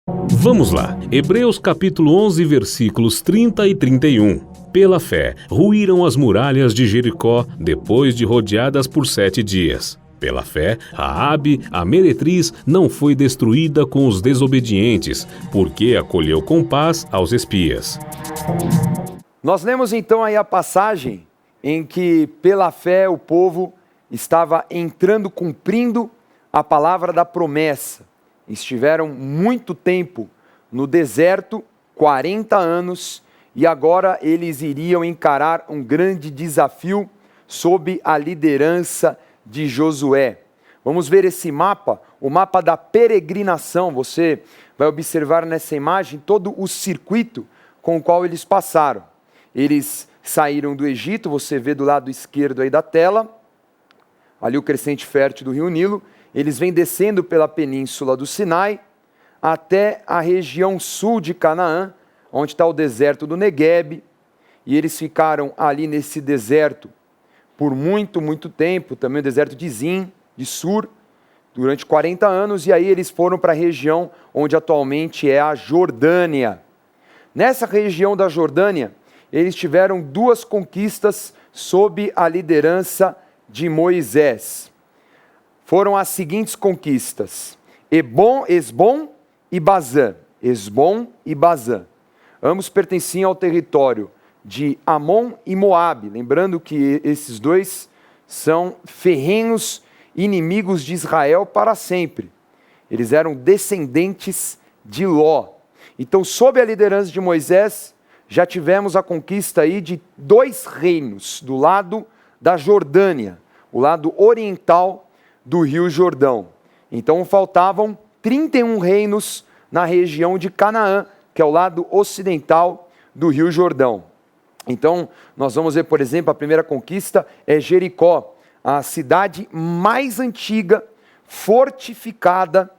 Vamos lá, Hebreus capítulo 11, versículos 30 e 31. Pela fé, ruíram as muralhas de Jericó depois de rodeadas por 7 dias. Pela fé, Raabe, a meretriz, não foi destruída com os desobedientes, porque acolheu com paz aos espias. Nós lemos então aí a passagem em que pela fé o povo estava entrando, cumprindo a palavra da promessa. Estiveram muito tempo no deserto, 40 anos, e agora eles iriam encarar um grande desafio sob a liderança de Josué. Vamos ver esse mapa, o mapa da peregrinação. Você vai observar nessa imagem todo o circuito com o qual eles passaram. Eles saíram do Egito, você vê do lado esquerdo aí da tela, ali o crescente fértil do rio Nilo. Eles vêm descendo pela península do Sinai até a região sul de Canaã, onde está o deserto do Neguebe, e eles ficaram ali nesse deserto por muito tempo, também o deserto de Zin, de Sur, durante 40 anos, e aí eles foram para a região onde atualmente é a Jordânia. Nessa região da Jordânia, eles tiveram 2 conquistas sob a liderança de Moisés. Foram as seguintes conquistas: Esbom e Bazã. Esbom e Bazã. Ambos pertenciam ao território de Amon e Moabe. Lembrando que esses 2 são ferrenhos inimigos de Israel para sempre. Eles eram descendentes de Ló. Então, sob a liderança de Moisés, já tivemos a conquista aí de 2 reinos do lado da Jordânia, o lado oriental do Rio Jordão. Então faltavam 31 reinos na região de Canaã, que é o lado ocidental do Rio Jordão. Então nós vamos ver, por exemplo, a primeira conquista é Jericó, a cidade mais antiga, fortificada,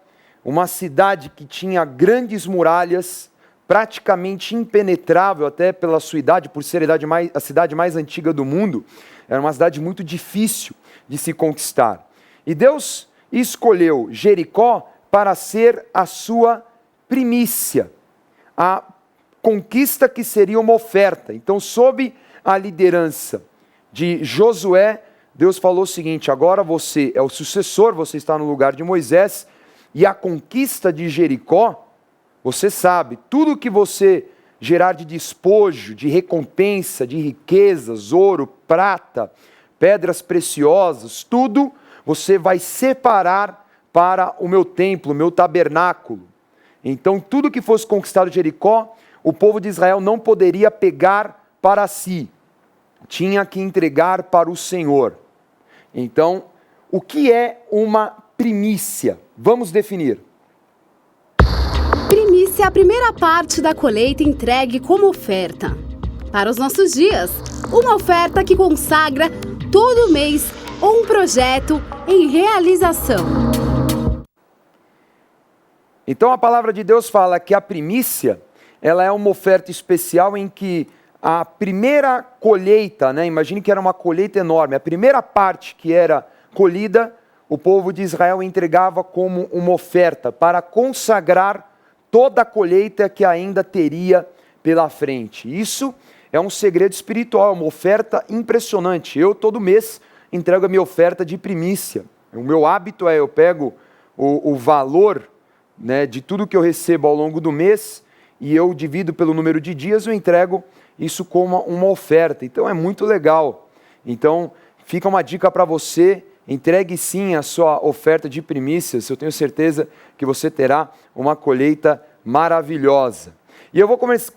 uma cidade que tinha grandes muralhas, praticamente impenetrável até pela sua idade, por ser a cidade mais antiga do mundo. Era uma cidade muito difícil de se conquistar. E Deus escolheu Jericó para ser a sua primícia, a conquista que seria uma oferta. Então, sob a liderança de Josué, Deus falou o seguinte: agora você é o sucessor, você está no lugar de Moisés, e a conquista de Jericó, você sabe, tudo que você gerar de despojo, de recompensa, de riquezas, ouro, prata, pedras preciosas, tudo você vai separar para o meu templo, o meu tabernáculo. Então, tudo que fosse conquistado de Jericó, o povo de Israel não poderia pegar para si, tinha que entregar para o Senhor. Então, o que é uma primícia? Vamos definir. Primícia é a primeira parte da colheita entregue como oferta. Para os nossos dias, uma oferta que consagra todo mês um projeto em realização. Então a palavra de Deus fala que a primícia, ela é uma oferta especial em que a primeira colheita, imagine que era uma colheita enorme, a primeira parte que era colhida, o povo de Israel entregava como uma oferta para consagrar toda a colheita que ainda teria pela frente. Isso é um segredo espiritual, uma oferta impressionante. Eu todo mês entrego a minha oferta de primícia. O meu hábito é, eu pego o valor de tudo que eu recebo ao longo do mês e eu divido pelo número de dias, eu entrego isso como uma oferta. Então é muito legal. Então fica uma dica para você: entregue sim a sua oferta de primícias, eu tenho certeza que você terá uma colheita maravilhosa. E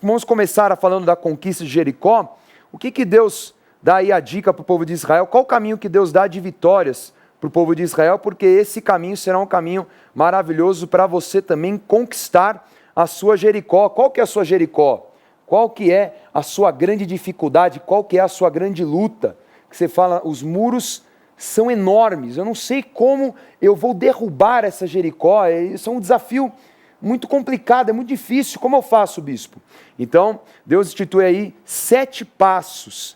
vamos começar falando da conquista de Jericó. O que Deus dá aí a dica para o povo de Israel? Qual o caminho que Deus dá de vitórias para o povo de Israel? Porque esse caminho será um caminho maravilhoso para você também conquistar a sua Jericó. Qual que é a sua Jericó? Qual que é a sua grande dificuldade? Qual que é a sua grande luta? Que você fala, os muros são enormes, eu não sei como eu vou derrubar essa Jericó, isso é um desafio muito complicado, é muito difícil, como eu faço, bispo? Então, Deus institui aí 7 passos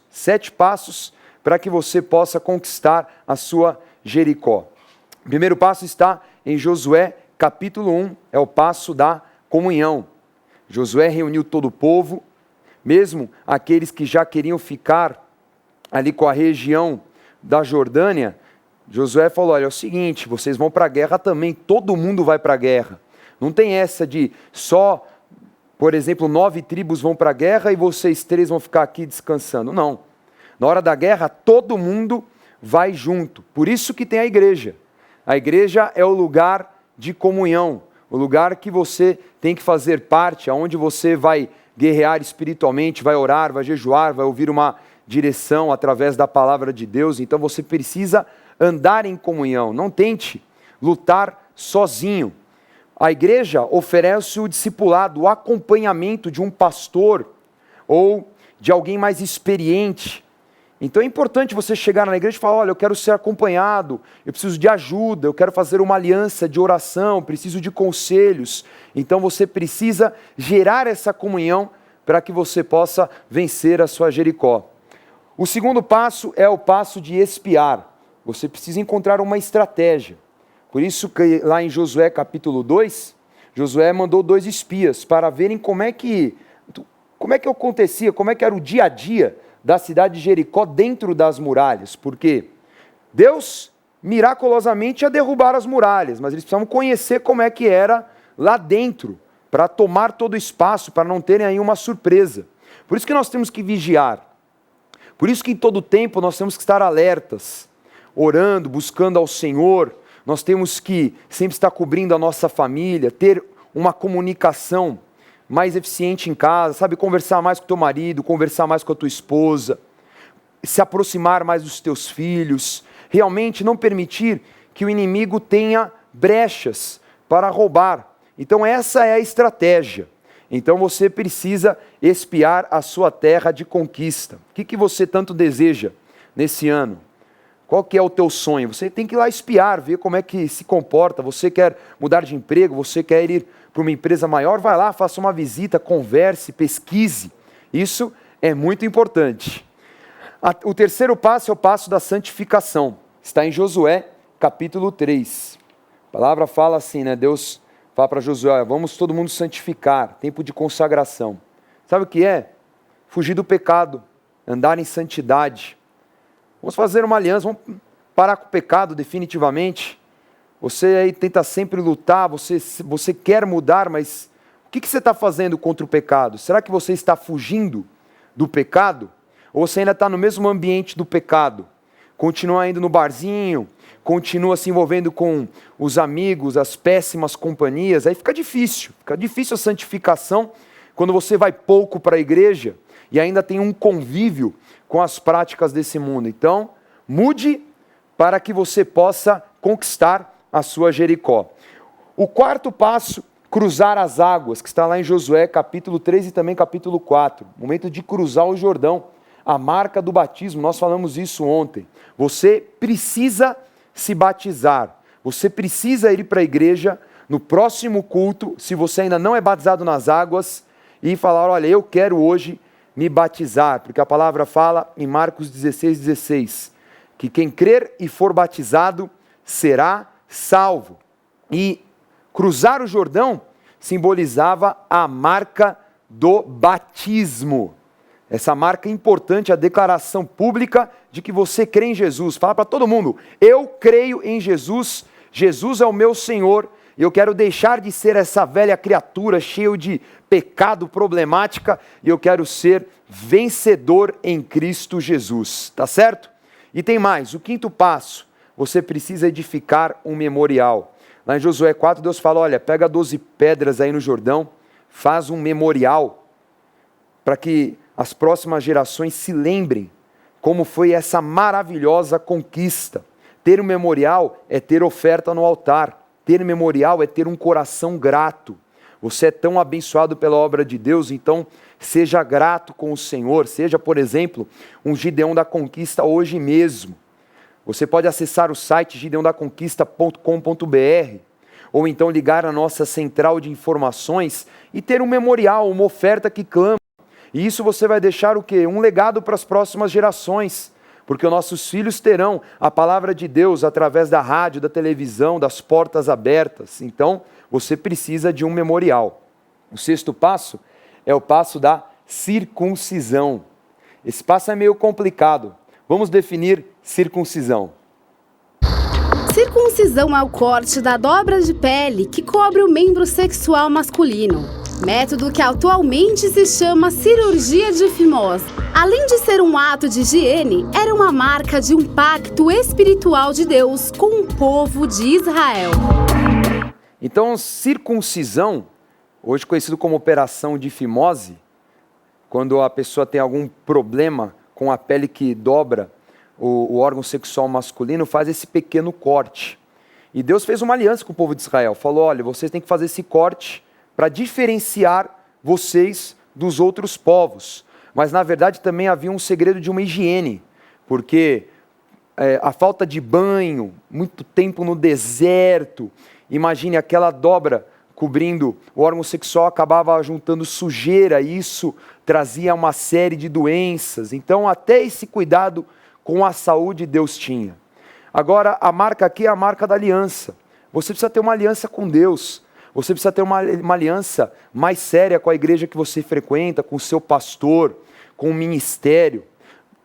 para que você possa conquistar a sua Jericó. O primeiro passo está em Josué, capítulo 1, é o passo da comunhão. Josué reuniu todo o povo, mesmo aqueles que já queriam ficar ali com a região da Jordânia. Josué falou, olha, é o seguinte, vocês vão para a guerra também, todo mundo vai para a guerra. Não tem essa de só, por exemplo, 9 tribos vão para a guerra e vocês 3 vão ficar aqui descansando. Não. Na hora da guerra, todo mundo vai junto. Por isso que tem a igreja. A igreja é o lugar de comunhão, o lugar que você tem que fazer parte, onde você vai guerrear espiritualmente, vai orar, vai jejuar, vai ouvir uma direção através da palavra de Deus. Então você precisa andar em comunhão. Não tente lutar sozinho. A igreja oferece o discipulado, o acompanhamento de um pastor ou de alguém mais experiente. Então é importante você chegar na igreja e falar, olha, eu quero ser acompanhado, eu preciso de ajuda, eu quero fazer uma aliança de oração, preciso de conselhos. Então você precisa gerar essa comunhão para que você possa vencer a sua Jericó. O segundo passo é o passo de espiar. Você precisa encontrar uma estratégia. Por isso que lá em Josué capítulo 2, Josué mandou 2 espias para verem como é que acontecia, como é que era o dia a dia da cidade de Jericó dentro das muralhas. Porque Deus miraculosamente ia derrubar as muralhas, mas eles precisavam conhecer como é que era lá dentro, para tomar todo o espaço, para não terem aí uma surpresa. Por isso que nós temos que vigiar. Por isso que em todo tempo nós temos que estar alertas, orando, buscando ao Senhor. Nós temos que sempre estar cobrindo a nossa família, ter uma comunicação mais eficiente em casa, sabe? Conversar mais com o teu marido, conversar mais com a tua esposa, se aproximar mais dos teus filhos, realmente não permitir que o inimigo tenha brechas para roubar. Então essa é a estratégia. Então você precisa espiar a sua terra de conquista. O que você tanto deseja nesse ano? Qual que é o teu sonho? Você tem que ir lá espiar, ver como é que se comporta. Você quer mudar de emprego, você quer ir para uma empresa maior, vai lá, faça uma visita, converse, pesquise. Isso é muito importante. O terceiro passo é o passo da santificação. Está em Josué, capítulo 3. A palavra fala assim, né? Deus fala para Josué, vamos todo mundo santificar, tempo de consagração. Sabe o que é? Fugir do pecado, andar em santidade. Vamos fazer uma aliança, vamos parar com o pecado definitivamente. Você aí tenta sempre lutar, você quer mudar, mas o que você está fazendo contra o pecado? Será que você está fugindo do pecado? Ou você ainda está no mesmo ambiente do pecado? Continua indo no barzinho, continua se envolvendo com os amigos, as péssimas companhias, aí fica difícil a santificação quando você vai pouco para a igreja e ainda tem um convívio com as práticas desse mundo. Então, mude para que você possa conquistar a sua Jericó. O quarto passo, cruzar as águas, que está lá em Josué capítulo 3 e também capítulo 4. Momento de cruzar o Jordão, a marca do batismo, nós falamos isso ontem. Você precisa se batizar, você precisa ir para a igreja no próximo culto, se você ainda não é batizado nas águas, e falar, olha, eu quero hoje me batizar, porque a palavra fala em Marcos 16, que quem crer e for batizado será salvo. E cruzar o Jordão simbolizava a marca do batismo. Essa marca é importante, a declaração pública de que você crê em Jesus. Fala para todo mundo, eu creio em Jesus, Jesus é o meu Senhor, e eu quero deixar de ser essa velha criatura cheia de pecado, problemática, e eu quero ser vencedor em Cristo Jesus, tá certo? E tem mais, o quinto passo, você precisa edificar um memorial. Lá em Josué 4, Deus fala, olha, pega 12 pedras aí no Jordão, faz um memorial, para que as próximas gerações se lembrem como foi essa maravilhosa conquista. Ter um memorial é ter oferta no altar, ter um memorial é ter um coração grato. Você é tão abençoado pela obra de Deus, então seja grato com o Senhor, seja, por exemplo, um Gideão da Conquista hoje mesmo. Você pode acessar o site gideondaconquista.com.br ou então ligar a nossa central de informações e ter um memorial, uma oferta que clama. E isso você vai deixar o quê? Um legado para as próximas gerações, porque os nossos filhos terão a palavra de Deus através da rádio, da televisão, das portas abertas. Então, você precisa de um memorial. O sexto passo é o passo da circuncisão. Esse passo é meio complicado. Vamos definir circuncisão. Circuncisão é o corte da dobra de pele que cobre o membro sexual masculino. Método que atualmente se chama cirurgia de fimose. Além de ser um ato de higiene, era uma marca de um pacto espiritual de Deus com o povo de Israel. Então, circuncisão, hoje conhecido como operação de fimose, quando a pessoa tem algum problema com a pele que dobra o órgão sexual masculino, faz esse pequeno corte. E Deus fez uma aliança com o povo de Israel. Falou, olha, vocês têm que fazer esse corte para diferenciar vocês dos outros povos. Mas, na verdade, também havia um segredo de uma higiene, porque a falta de banho, muito tempo no deserto, imagine aquela dobra cobrindo o órgão sexual, acabava juntando sujeira, e isso trazia uma série de doenças. Então, até esse cuidado com a saúde Deus tinha. Agora, a marca aqui é a marca da aliança. Você precisa ter uma aliança com Deus. Você precisa ter uma aliança mais séria com a igreja que você frequenta, com o seu pastor, com o ministério.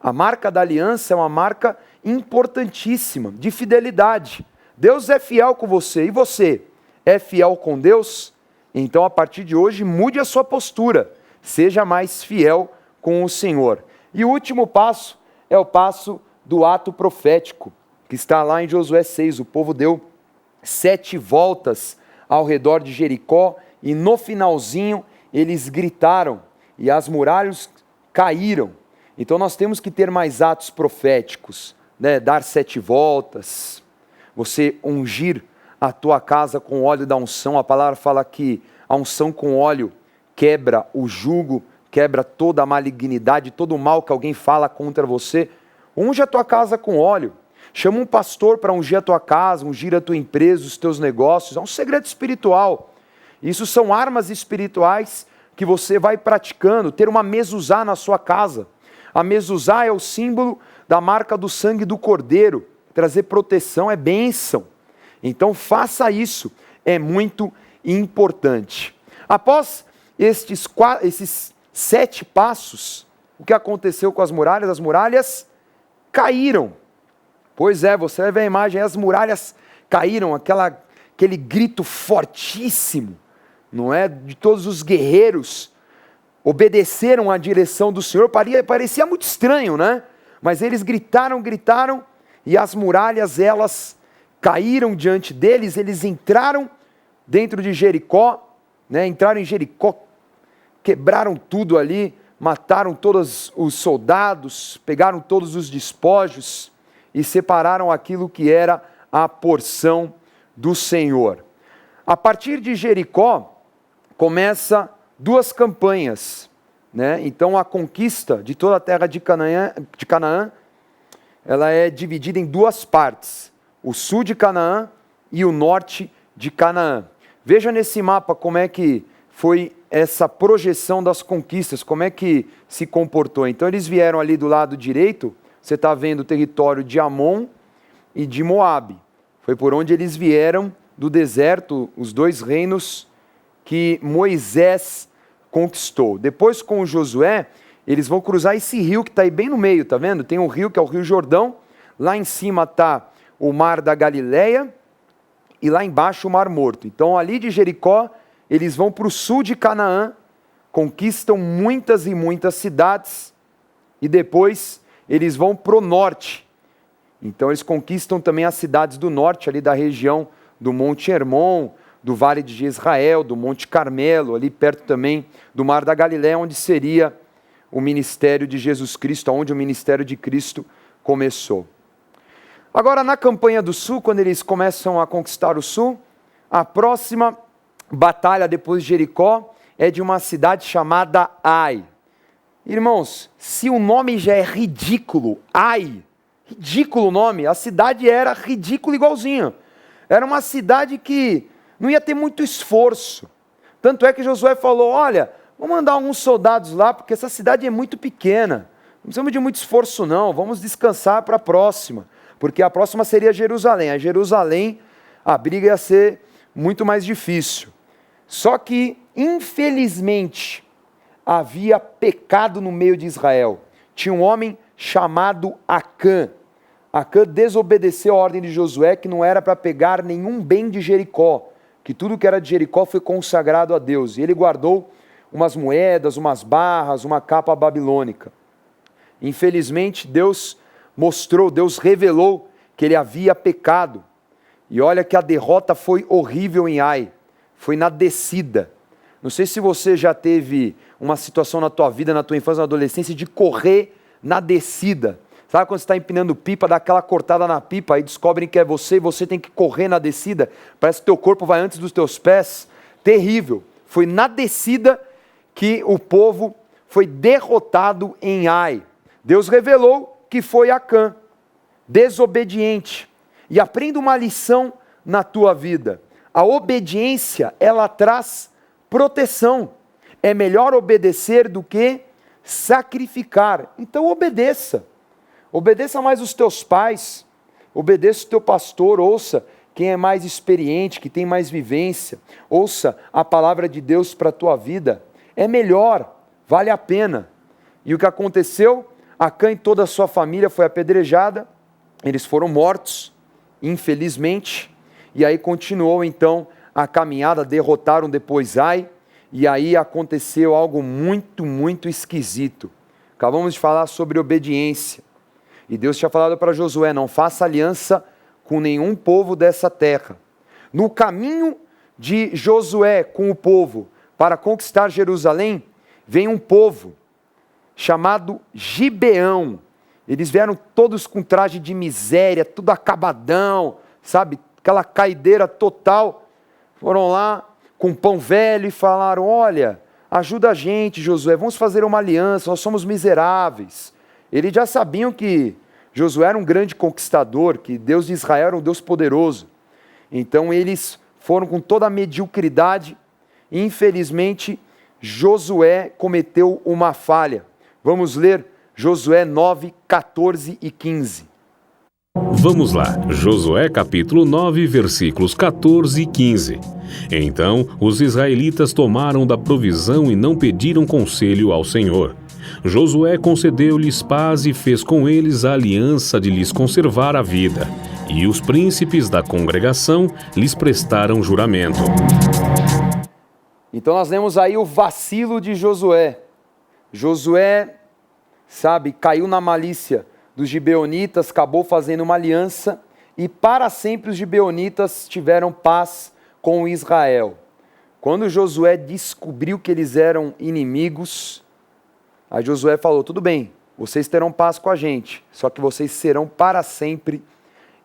A marca da aliança é uma marca importantíssima, de fidelidade. Deus é fiel com você. E você é fiel com Deus? Então, a partir de hoje, mude a sua postura. Seja mais fiel com o Senhor. E o último passo é o passo do ato profético, que está lá em Josué 6. O povo deu 7 voltas ao redor de Jericó e no finalzinho eles gritaram e as muralhas caíram. Então nós temos que ter mais atos proféticos, né? Dar 7 voltas, você ungir a tua casa com óleo da unção. A palavra fala que a unção com óleo quebra o jugo, quebra toda a malignidade, todo o mal que alguém fala contra você. Unge a tua casa com óleo. Chama um pastor para ungir a tua casa, ungir a tua empresa, os teus negócios. É um segredo espiritual. Isso são armas espirituais que você vai praticando. Ter uma mezuzá na sua casa. A mezuzá é o símbolo da marca do sangue do Cordeiro. Trazer proteção é bênção. Então faça isso. É muito importante. Após esses 7 passos, o que aconteceu com as muralhas? As muralhas caíram. Pois é, você vai ver a imagem, as muralhas caíram, aquele grito fortíssimo, não é? De todos os guerreiros obedeceram à direção do Senhor. Parecia muito estranho, né? Mas eles gritaram, e as muralhas, elas caíram diante deles. Eles entraram dentro de Jericó, né? Entraram em Jericó, quebraram tudo ali, mataram todos os soldados, pegaram todos os despojos e separaram aquilo que era a porção do Senhor. A partir de Jericó, começa 2 campanhas, né? Então a conquista de toda a terra de Canaã, ela é dividida em 2 partes, o sul de Canaã e o norte de Canaã. Veja nesse mapa como é que foi essa projeção das conquistas, como é que se comportou. Então eles vieram ali do lado direito, você está vendo o território de Amon e de Moabe. Foi por onde eles vieram do deserto, os 2 reinos que Moisés conquistou. Depois, com Josué, eles vão cruzar esse rio que está aí bem no meio, tá vendo? Tem um rio que é o Rio Jordão, lá em cima está o Mar da Galileia e lá embaixo o Mar Morto. Então, ali de Jericó, eles vão para o sul de Canaã, conquistam muitas e muitas cidades e depois eles vão para o norte. Então eles conquistam também as cidades do norte, ali da região do Monte Hermon, do Vale de Jezrael, do Monte Carmelo, ali perto também do Mar da Galileia, onde seria o ministério de Jesus Cristo, onde o ministério de Cristo começou. Agora, na campanha do sul, quando eles começam a conquistar o sul, a próxima batalha depois de Jericó é de uma cidade chamada Ai. Irmãos, se o nome já é ridículo, Ai, ridículo o nome, a cidade era ridícula igualzinho. Era uma cidade que não ia ter muito esforço. Tanto é que Josué falou, olha, vamos mandar alguns soldados lá, porque essa cidade é muito pequena. Não precisamos de muito esforço não, vamos descansar para a próxima. Porque a próxima seria Jerusalém. A Jerusalém, a briga ia ser muito mais difícil. Só que infelizmente, havia pecado no meio de Israel. Tinha um homem chamado Acã. Acã desobedeceu a ordem de Josué, que não era para pegar nenhum bem de Jericó, que tudo que era de Jericó foi consagrado a Deus. E ele guardou umas moedas, umas barras, uma capa babilônica. Infelizmente, Deus revelou que ele havia pecado. E olha que a derrota foi horrível em Ai. Foi na descida. Não sei se você já teve uma situação na tua vida, na tua infância, na adolescência, de correr na descida. Sabe quando você está empinando pipa, dá aquela cortada na pipa, aí descobrem que é você e você tem que correr na descida? Parece que teu corpo vai antes dos teus pés. Terrível. Foi na descida que o povo foi derrotado em Ai. Deus revelou que foi Acã, desobediente. E aprenda uma lição na tua vida. A obediência, ela traz proteção. É melhor obedecer do que sacrificar. Então obedeça. Obedeça mais os teus pais. Obedeça o teu pastor. Ouça quem é mais experiente, que tem mais vivência. Ouça a palavra de Deus para a tua vida. É melhor, vale a pena. E o que aconteceu? Acã e toda a sua família foi apedrejada. Eles foram mortos, infelizmente. E aí continuou então a caminhada, derrotaram depois Ai. E aí aconteceu algo muito, muito esquisito. Acabamos de falar sobre obediência. E Deus tinha falado para Josué, não faça aliança com nenhum povo dessa terra. No caminho de Josué com o povo para conquistar Jerusalém, vem um povo chamado Gibeão. Eles vieram todos com traje de miséria, tudo acabadão, sabe? Aquela caideira total. Foram lá com pão velho e falaram, olha, ajuda a gente, Josué, vamos fazer uma aliança, nós somos miseráveis. Eles já sabiam que Josué era um grande conquistador, que Deus de Israel era um Deus poderoso. Então eles foram com toda a mediocridade. Infelizmente, Josué cometeu uma falha. Vamos ler Josué 9, 14 e 15. Vamos lá, Josué capítulo 9, versículos 14 e 15. Então os israelitas tomaram da provisão e não pediram conselho ao Senhor. Josué concedeu-lhes paz e fez com eles a aliança de lhes conservar a vida. E os príncipes da congregação lhes prestaram juramento. Então nós lemos aí o vacilo de Josué. Josué, sabe, caiu na malícia dos gibeonitas, acabou fazendo uma aliança e para sempre os gibeonitas tiveram paz com Israel. Quando Josué descobriu que eles eram inimigos, aí Josué falou, tudo bem, vocês terão paz com a gente, só que vocês serão para sempre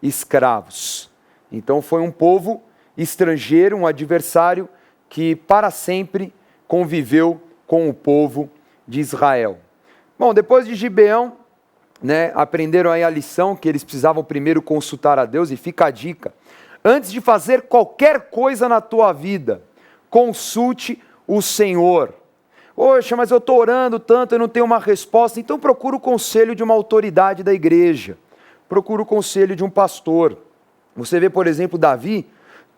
escravos. Então foi um povo estrangeiro, um adversário que para sempre conviveu com o povo de Israel. Bom, depois de Gibeão, aprenderam aí a lição que eles precisavam primeiro consultar a Deus, e fica a dica, antes de fazer qualquer coisa na tua vida, consulte o Senhor. Poxa, mas eu estou orando tanto, eu não tenho uma resposta, então procura o conselho de uma autoridade da igreja, procura o conselho de um pastor. Você vê, por exemplo, Davi,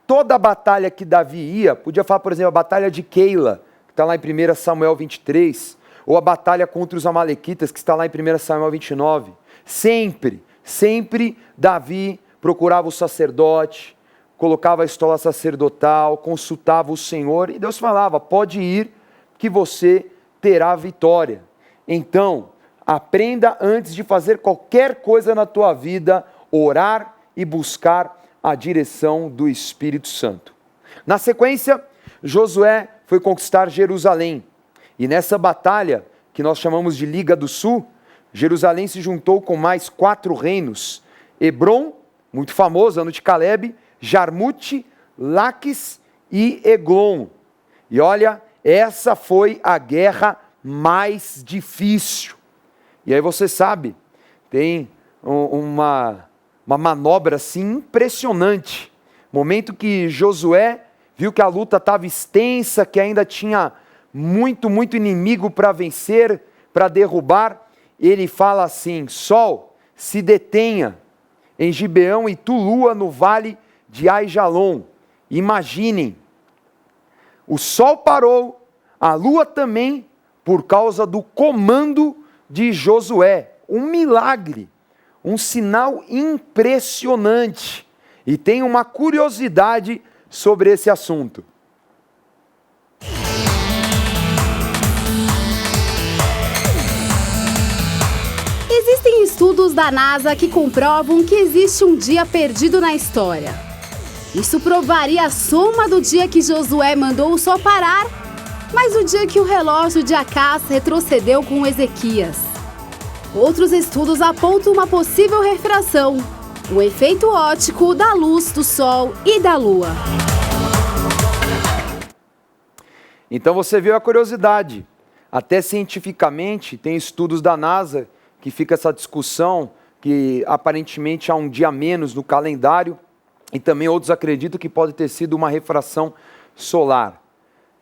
toda a batalha que Davi ia, podia falar, por exemplo, a batalha de Keila, que está lá em 1 Samuel 23, ou a batalha contra os amalequitas, que está lá em 1 Samuel 29. Sempre Davi procurava o sacerdote, colocava a estola sacerdotal, consultava o Senhor, e Deus falava, pode ir, que você terá vitória. Então, aprenda antes de fazer qualquer coisa na tua vida, orar e buscar a direção do Espírito Santo. Na sequência, Josué foi conquistar Jerusalém. E nessa batalha, que nós chamamos de Liga do Sul, Jerusalém se juntou com mais 4 reinos. Hebron, muito famoso, ano de Caleb, Jarmute, Laquis e Eglon. E olha, essa foi a guerra mais difícil. E aí você sabe, tem uma manobra assim impressionante. Momento que Josué viu que a luta estava extensa, que ainda tinha muito inimigo para vencer, para derrubar, ele fala assim, sol, se detenha em Gibeão e tu lua no vale de Aijalon. Imaginem, o sol parou, a lua também, por causa do comando de Josué. Um milagre, um sinal impressionante. E tem uma curiosidade sobre esse assunto. Existem estudos da NASA que comprovam que existe um dia perdido na história. Isso provaria a soma do dia que Josué mandou o sol parar, mas o dia que o relógio de Acás retrocedeu com Ezequias. Outros estudos apontam uma possível refração, o efeito óptico da luz do sol e da lua. Então você viu a curiosidade. Até cientificamente tem estudos da NASA que fica essa discussão que aparentemente há um dia menos no calendário, e também outros acreditam que pode ter sido uma refração solar.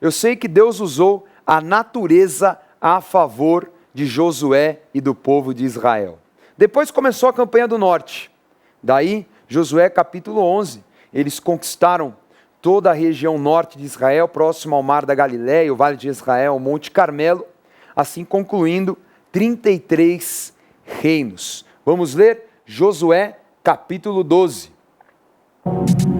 Eu sei que Deus usou a natureza a favor de Josué e do povo de Israel. Depois começou a campanha do norte. Daí, Josué capítulo 11, eles conquistaram toda a região norte de Israel, próximo ao mar da Galileia, o vale de Israel, o Monte Carmelo, assim concluindo 33 reinos. Vamos ler Josué capítulo 12.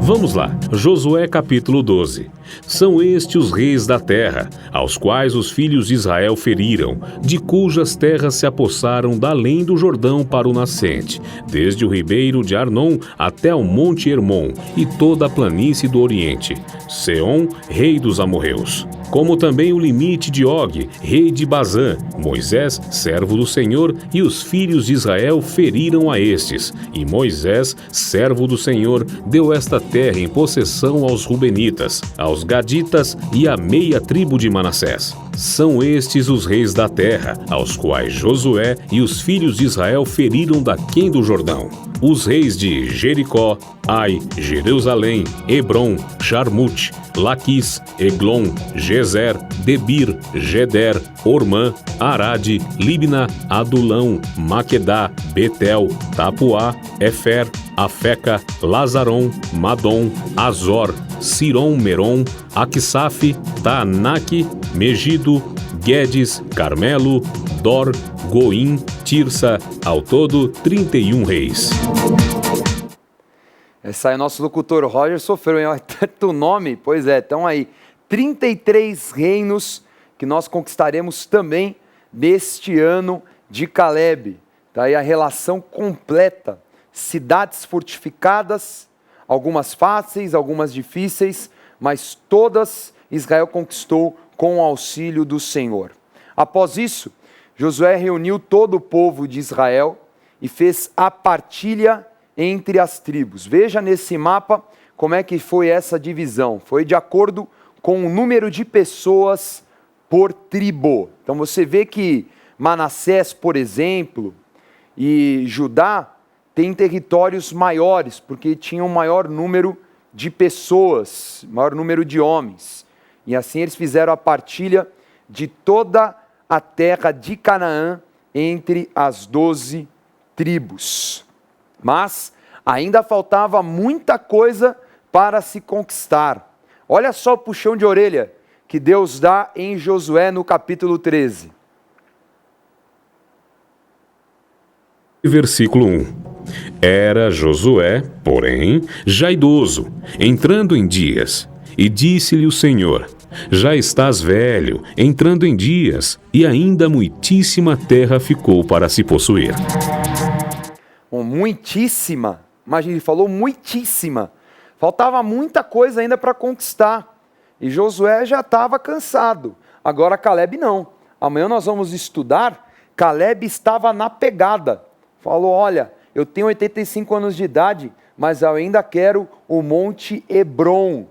Vamos lá, Josué capítulo 12. São estes os reis da terra, aos quais os filhos de Israel feriram, de cujas terras se apossaram da além do Jordão para o nascente, desde o ribeiro de Arnon até o monte Hermon e toda a planície do oriente. Seom, rei dos amorreus. Como também o limite de Og, rei de Bazã. Moisés, servo do Senhor, e os filhos de Israel feriram a estes. E Moisés, servo do Senhor, deu esta terra em possessão aos Rubenitas, aos Gaditas e à meia tribo de Manassés. São estes os reis da terra, aos quais Josué e os filhos de Israel feriram daquém do Jordão. Os reis de Jericó, Ai, Jerusalém, Hebron, Jarmute, Laquis, Eglon, Gezer, Debir, Geder, Ormã, Arade, Libna, Adulão, Maquedá, Betel, Tapuá, Efer, Afeca, Lazaron, Madom, Azor, Siron, Meron, Aquisaf, Taanaque, Megido, Guedes, Carmelo, Dor, Goim, Tirsa, ao todo 31 reis. Esse aí, nosso locutor Roger sofreu, hein? Tanto nome, pois é, então aí, 33 reinos que nós conquistaremos também neste ano de Caleb. Tá aí a relação completa, cidades fortificadas, algumas fáceis, algumas difíceis, mas todas Israel conquistou com o auxílio do Senhor. Após isso, Josué reuniu todo o povo de Israel e fez a partilha entre as tribos. Veja nesse mapa como é que foi essa divisão. Foi de acordo com o número de pessoas por tribo. Então você vê que Manassés, por exemplo, e Judá têm territórios maiores, porque tinham um maior número de pessoas, maior número de homens. E assim eles fizeram a partilha de toda a terra de Canaã entre as 12 tribos. Mas ainda faltava muita coisa para se conquistar. Olha só o puxão de orelha que Deus dá em Josué no capítulo 13. Versículo 1. Era Josué, porém, já idoso, entrando em dias, e disse-lhe o Senhor: já estás velho, entrando em dias, e ainda muitíssima terra ficou para se possuir. Muitíssima, imagina, ele falou muitíssima, faltava muita coisa ainda para conquistar, e Josué já estava cansado, agora Caleb não. Amanhã nós vamos estudar, Caleb estava na pegada, falou: olha, eu tenho 85 anos de idade, mas eu ainda quero o Monte Hebron.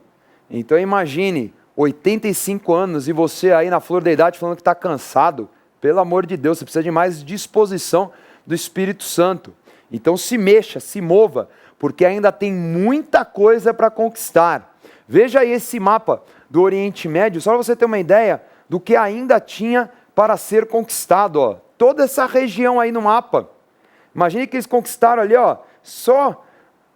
Então imagine, 85 anos e você aí na flor da idade falando que está cansado, pelo amor de Deus, você precisa de mais disposição do Espírito Santo. Então se mexa, se mova, porque ainda tem muita coisa para conquistar. Veja aí esse mapa do Oriente Médio, só para você ter uma ideia do que ainda tinha para ser conquistado. Ó. Toda essa região aí no mapa. Imagine que eles conquistaram ali, ó, só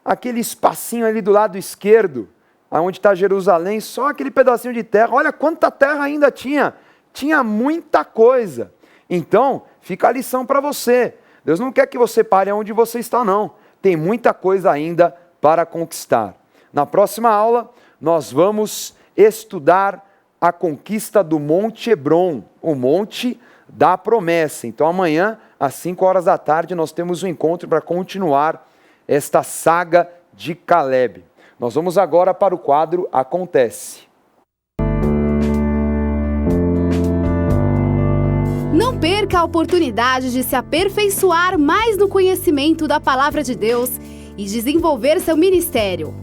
aquele espacinho ali do lado esquerdo, aonde está Jerusalém, só aquele pedacinho de terra. Olha quanta terra ainda tinha. Tinha muita coisa. Então, fica a lição para você. Deus não quer que você pare onde você está, não. Tem muita coisa ainda para conquistar. Na próxima aula, nós vamos estudar a conquista do Monte Hebron, o Monte da Promessa. Então, amanhã, às 5 horas da tarde, nós temos um encontro para continuar esta saga de Caleb. Nós vamos agora para o quadro Acontece. Não perca a oportunidade de se aperfeiçoar mais no conhecimento da Palavra de Deus e desenvolver seu ministério.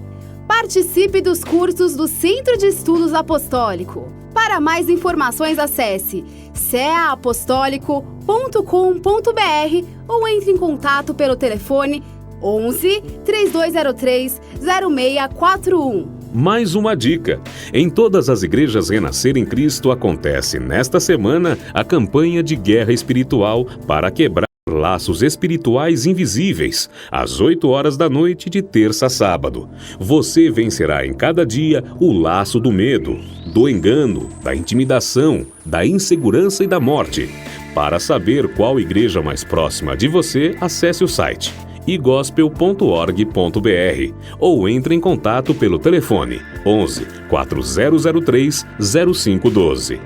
Participe dos cursos do Centro de Estudos Apostólico. Para mais informações, acesse ceaapostólico.com.br ou entre em contato pelo telefone 11 3203 0641. Mais uma dica: em todas as igrejas Renascer em Cristo acontece nesta semana a campanha de guerra espiritual para quebrar laços espirituais invisíveis, às 8 horas da noite de terça a sábado. Você vencerá em cada dia o laço do medo, do engano, da intimidação, da insegurança e da morte. Para saber qual igreja mais próxima de você, acesse o site igospel.org.br ou entre em contato pelo telefone 11 4003 0512.